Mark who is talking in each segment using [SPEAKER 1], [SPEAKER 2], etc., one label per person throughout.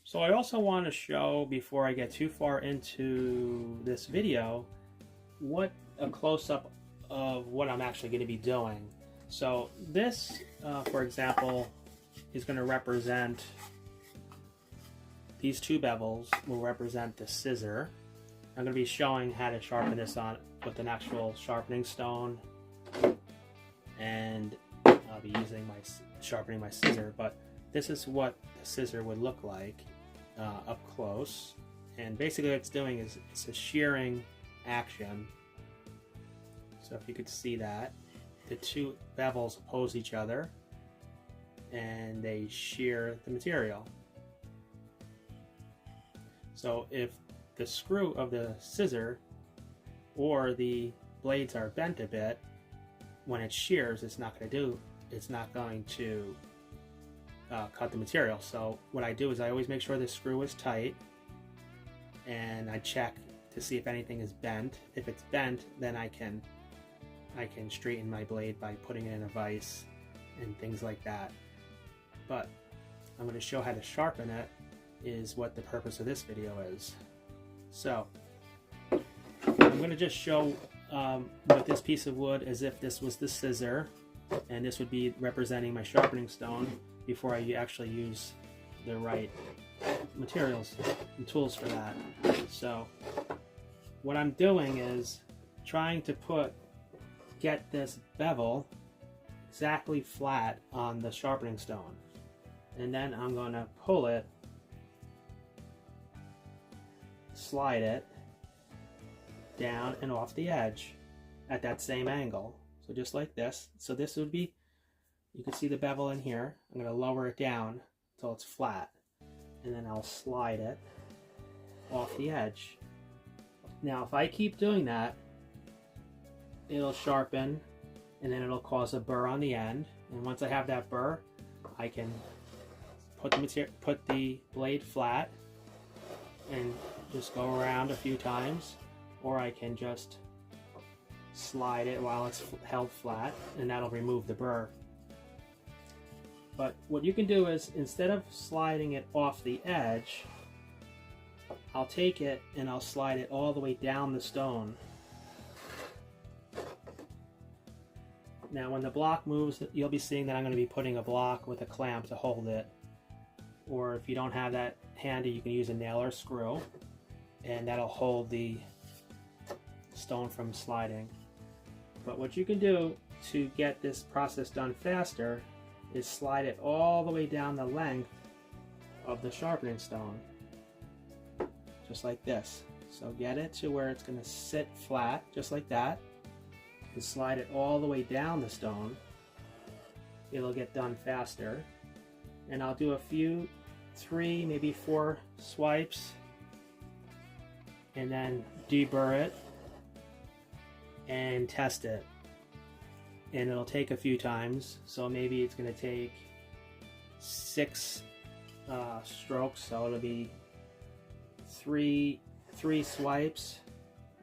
[SPEAKER 1] So I also want to show, before I get too far into this video, what a close-up of what I'm actually going to be doing. So this, for example, is going to represent, these two bevels will represent the scissor. I'm going to be showing how to sharpen this on with an actual sharpening stone, and I'll be using sharpening my scissor, but this is what the scissor would look like up close. And basically what it's doing is it's a shearing action. So if you could see that, the two bevels oppose each other and they shear the material. So if the screw of the scissor or the blades are bent a bit, when it shears, it's not going to cut the material. So what I do is I always make sure the screw is tight, and I check to see if anything is bent. If it's bent, then I can straighten my blade by putting it in a vise and things like that. But I'm going to show how to sharpen it, is what the purpose of this video is. So I'm going to just show with this piece of wood as if this was the scissor, and this would be representing my sharpening stone, before I actually use the right materials and tools for that. So what I'm doing is trying to get this bevel exactly flat on the sharpening stone, and then I'm going to pull it, slide it down and off the edge at that same angle. So just like this. So this would be, you can see the bevel in here. I'm going to lower it down until it's flat, and then I'll slide it off the edge. Now if I keep doing that, it'll sharpen, and then it'll cause a burr on the end. And once I have that burr, I can put the blade flat and just go around a few times, or I can just slide it while it's held flat, and that'll remove the burr. But what you can do is, instead of sliding it off the edge, I'll take it and I'll slide it all the way down the stone. Now when the block moves, you'll be seeing that I'm going to be putting a block with a clamp to hold it. Or if you don't have that handy, you can use a nail or screw, and that'll hold the stone from sliding. But what you can do to get this process done faster is slide it all the way down the length of the sharpening stone, just like this. So get it to where it's going to sit flat, just like that, and slide it all the way down the stone. It'll get done faster. And I'll do a few, 3, maybe 4 swipes, and then deburr it and test it. And it'll take a few times, so maybe it's going to take 6 strokes, so it'll be 3 swipes.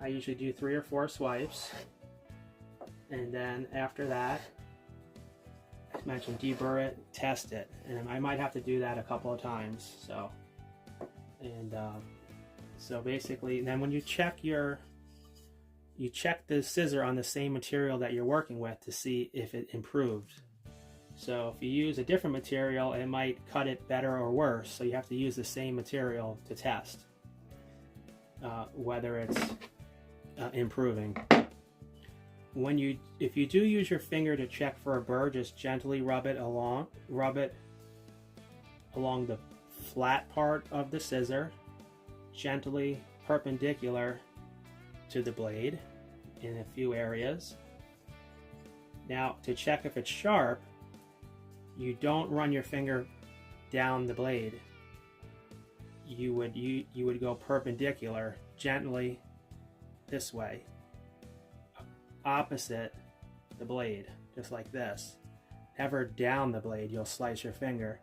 [SPEAKER 1] I usually do 3 or 4 swipes, and then after that, as mentioned, deburr it, test it, and I might have to do that a couple of times. So, and so basically, then when you check the scissor on the same material that you're working with to see if it improved. So if you use a different material, it might cut it better or worse. So you have to use the same material to test whether it's improving. If you do use your finger to check for a burr, just gently rub it along the flat part of the scissor, gently perpendicular to the blade in a few areas. Now to check if it's sharp, you don't run your finger down the blade. You would go perpendicular, gently this way, opposite the blade, just like this. Never down the blade, you'll slice your finger.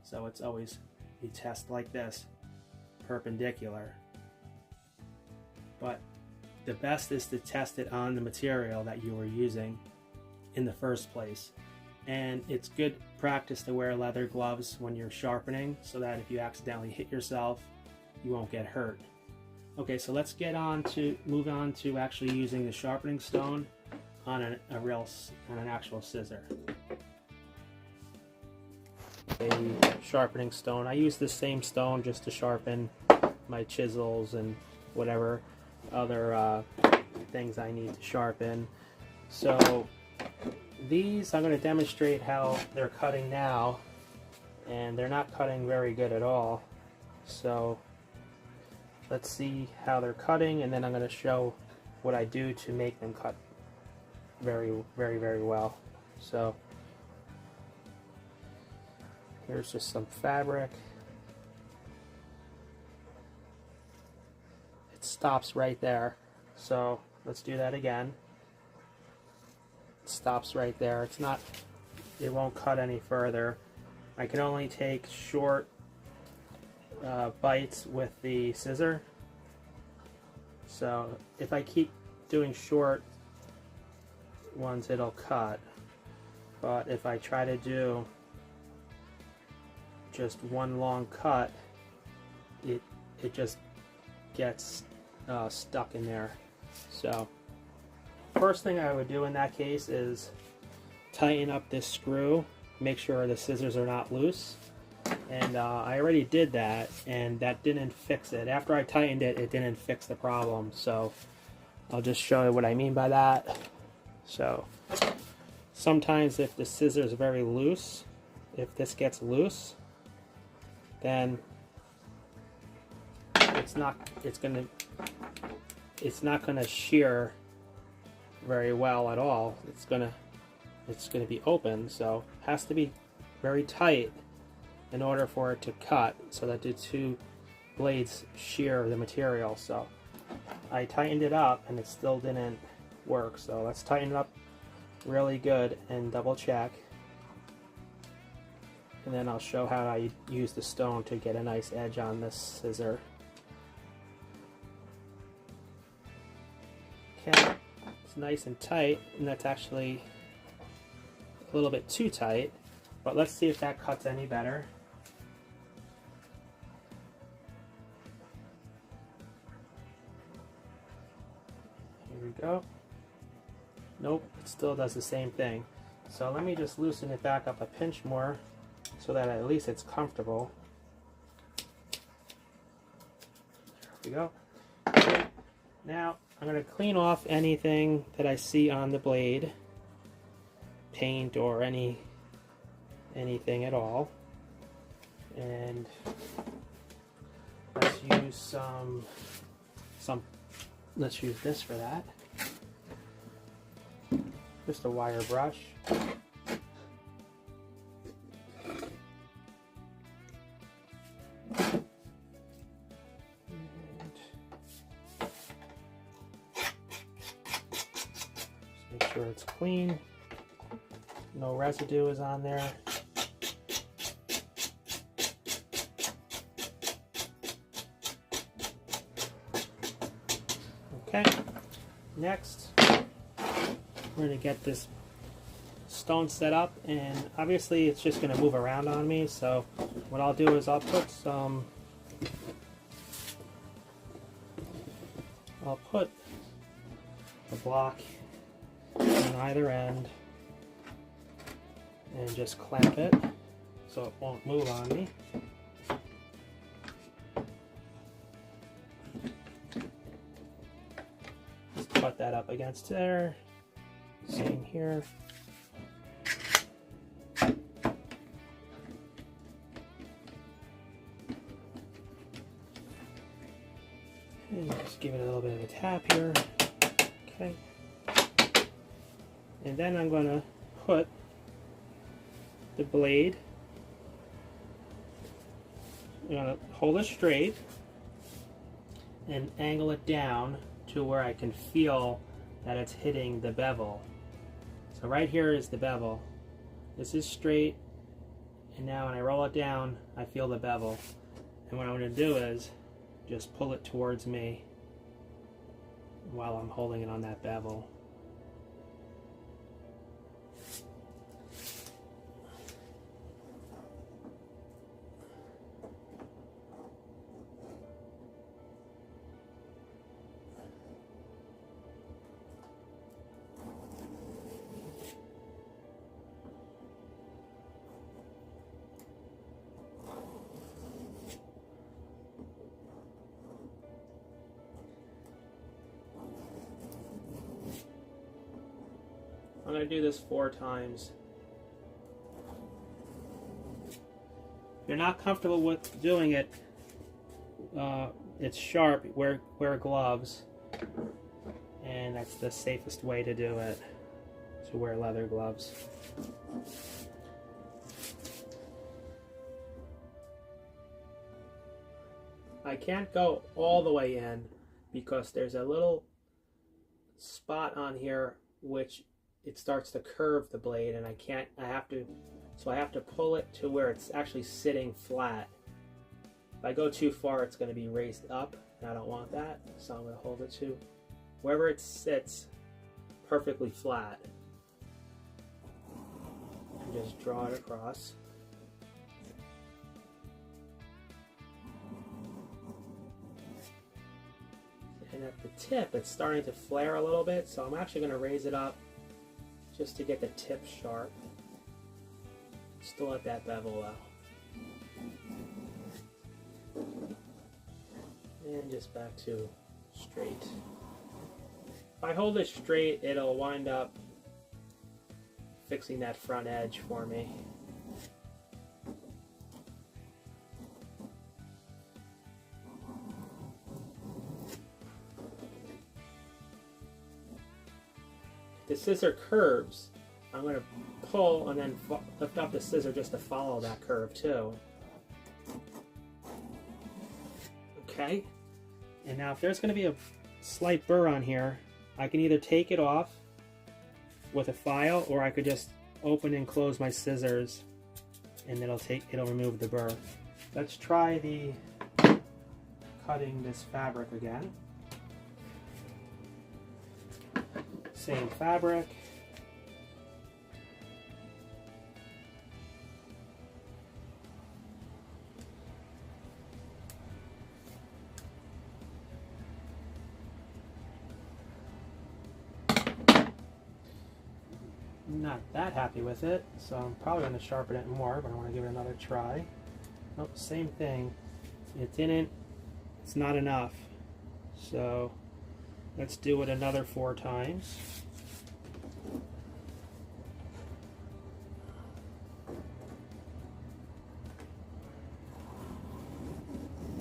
[SPEAKER 1] So it's always, you test like this, perpendicular. But the best is to test it on the material that you were using in the first place. and it's good practice to wear leather gloves when you're sharpening so that if you accidentally hit yourself, you won't get hurt. Okay, so let's move on to actually using the sharpening stone on an actual scissor. A sharpening stone. I use the same stone just to sharpen my chisels and whatever other things I need to sharpen. So these, I'm going to demonstrate how they're cutting now, and they're not cutting very good at all. So let's see how they're cutting, and then I'm going to show what I do to make them cut very, very, very well. So here's just some fabric. It stops right there. So let's do that again. It stops right there. It won't cut any further. I can only take short bites with the scissor. So if I keep doing short ones, it'll cut. But if I try to do just one long cut, it just gets stuck in there. So first thing I would do in that case is tighten up this screw, make sure the scissors are not loose. And I already did that, and that didn't fix it. After I tightened it, it didn't fix the problem. So I'll just show you what I mean by that. So sometimes if the scissors are very loose, if this gets loose, then it's not gonna shear very well at all. It's gonna be open, so it has to be very tight in order for it to cut, so that the two blades shear the material. So I tightened it up and it still didn't work. So let's tighten it up really good and double check, and then I'll show how I use the stone to get a nice edge on this scissor. Okay, it's nice and tight, and that's actually a little bit too tight, but let's see if that cuts any better. Here we go. Nope, it still does the same thing. So let me just loosen it back up a pinch more so that at least it's comfortable. There we go. Okay. Now I'm going to clean off anything that I see on the blade, paint or anything at all. And let's use let's use this for that. Just a wire brush. Make sure it's clean. No residue is on there. Okay, next we're going to get this stone set up, and obviously it's just going to move around on me, so what I'll do is I'll put a block on either end and just clamp it so it won't move on me. Just put that up against there. Same here. And just give it a little bit of a tap here. Okay. And then I'm going to put the blade, I'm going to hold it straight and angle it down to where I can feel that it's hitting the bevel. So right here is the bevel. This is straight, and now when I roll it down, I feel the bevel. And what I'm going to do is just pull it towards me while I'm holding it on that bevel. I'm going to do this 4 times. If you're not comfortable with doing it, it's sharp, wear gloves. And that's the safest way to do it, to wear leather gloves. I can't go all the way in because there's a little spot on here which it starts to curve the blade, and I have to pull it to where it's actually sitting flat. If I go too far, it's going to be raised up, and I don't want that, so I'm going to hold it to wherever it sits perfectly flat. And just draw it across. And at the tip, it's starting to flare a little bit, so I'm actually going to raise it up just to get the tip sharp. Still at that bevel though. And just back to straight. If I hold it straight, it'll wind up fixing that front edge for me. The scissor curves. I'm going to pull and then lift up the scissor just to follow that curve too. Okay. And now if there's going to be a slight burr on here, I can either take it off with a file, or I could just open and close my scissors and it'll remove the burr. Let's try the cutting this fabric again. Same fabric. Not that happy with it, so I'm probably going to sharpen it more, but I want to give it another try. Nope, same thing. It's not enough. So let's do it another 4 times.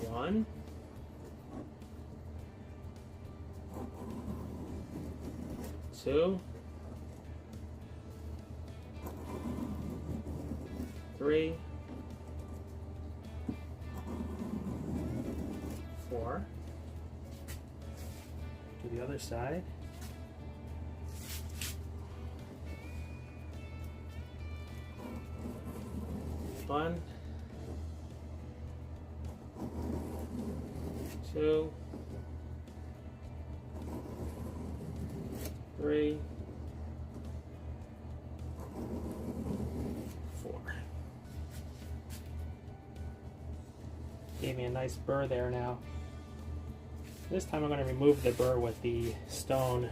[SPEAKER 1] One. 2. 3. 4. To the other side. 1. 2. 3. 4. Gave me a nice burr there now. This time I'm going to remove the burr with the stone.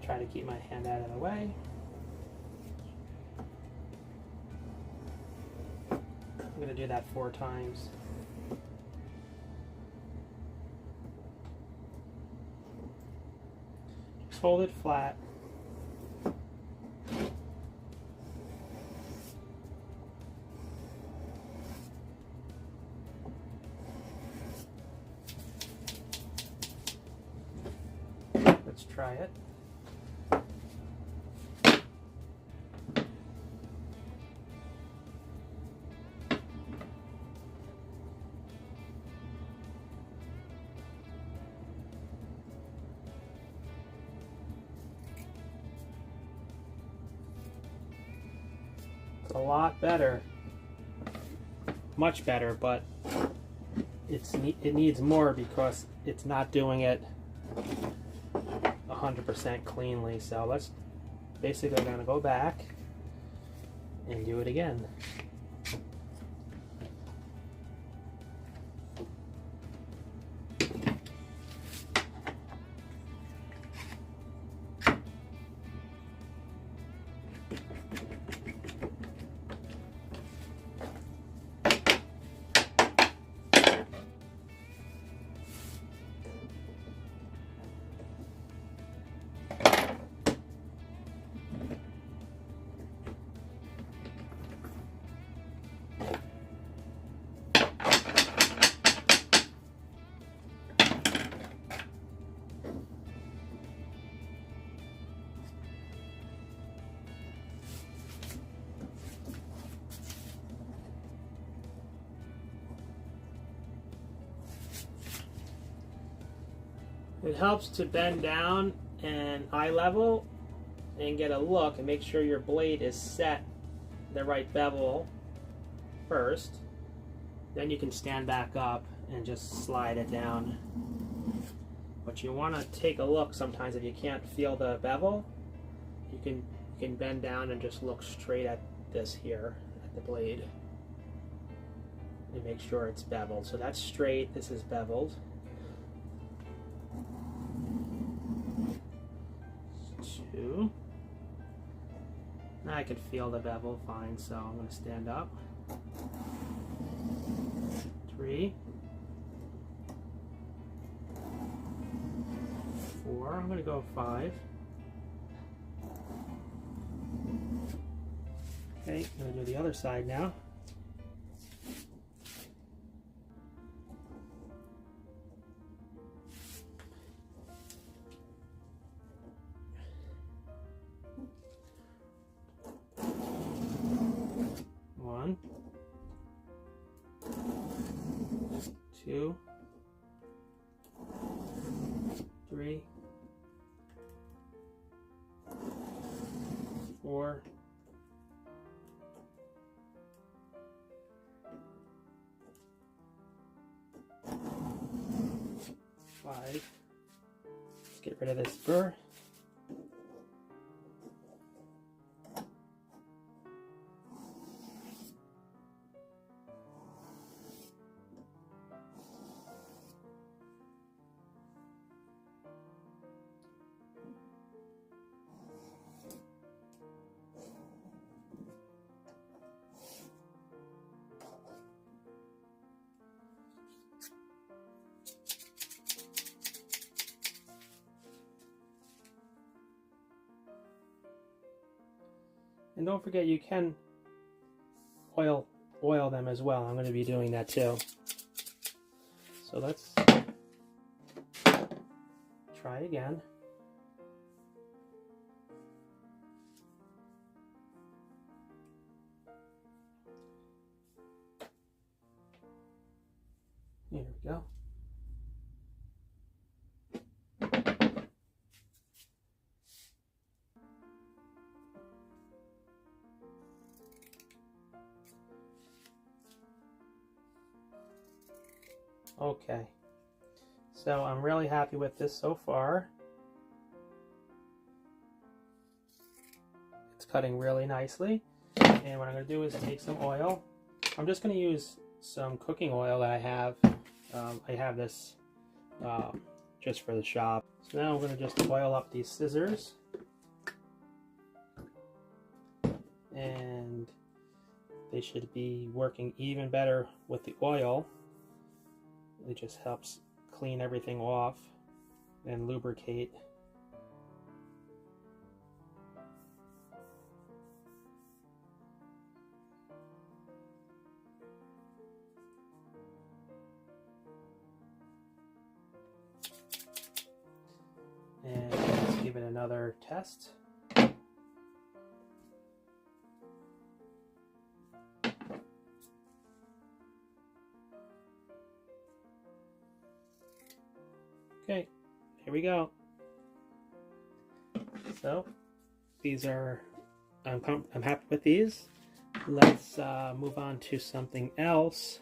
[SPEAKER 1] Try to keep my hand out of the way. I'm going to do that 4 times. Just hold it flat. Let's try it. A lot better. much better, but it needs more because it's not doing it 100% cleanly. So let's basically gonna go back and do it again. It helps to bend down and eye level and get a look and make sure your blade is set the right bevel first. Then you can stand back up and just slide it down. But you want to take a look sometimes if you can't feel the bevel. You can bend down and just look straight at this here, at the blade. And make sure it's beveled. So that's straight, this is beveled. Two. Now I can feel the bevel fine, so I'm going to stand up. 3, 4. I'm going to go 5. Okay, I'm going to do the other side now. One, 2, 3, 4, 5. Let's get rid of this burr. And don't forget, you can oil them as well. I'm going to be doing that too. So let's try again. There we go. Okay, so I'm really happy with this so far. It's cutting really nicely. And what I'm going to do is take some oil. I'm just going to use some cooking oil that I have. I have this just for the shop. So now I'm going to just oil up these scissors. And they should be working even better with the oil. It just helps clean everything off and lubricate. And let's give it another test. Okay, here we go. So these are, I'm happy with these. Let's move on to something else.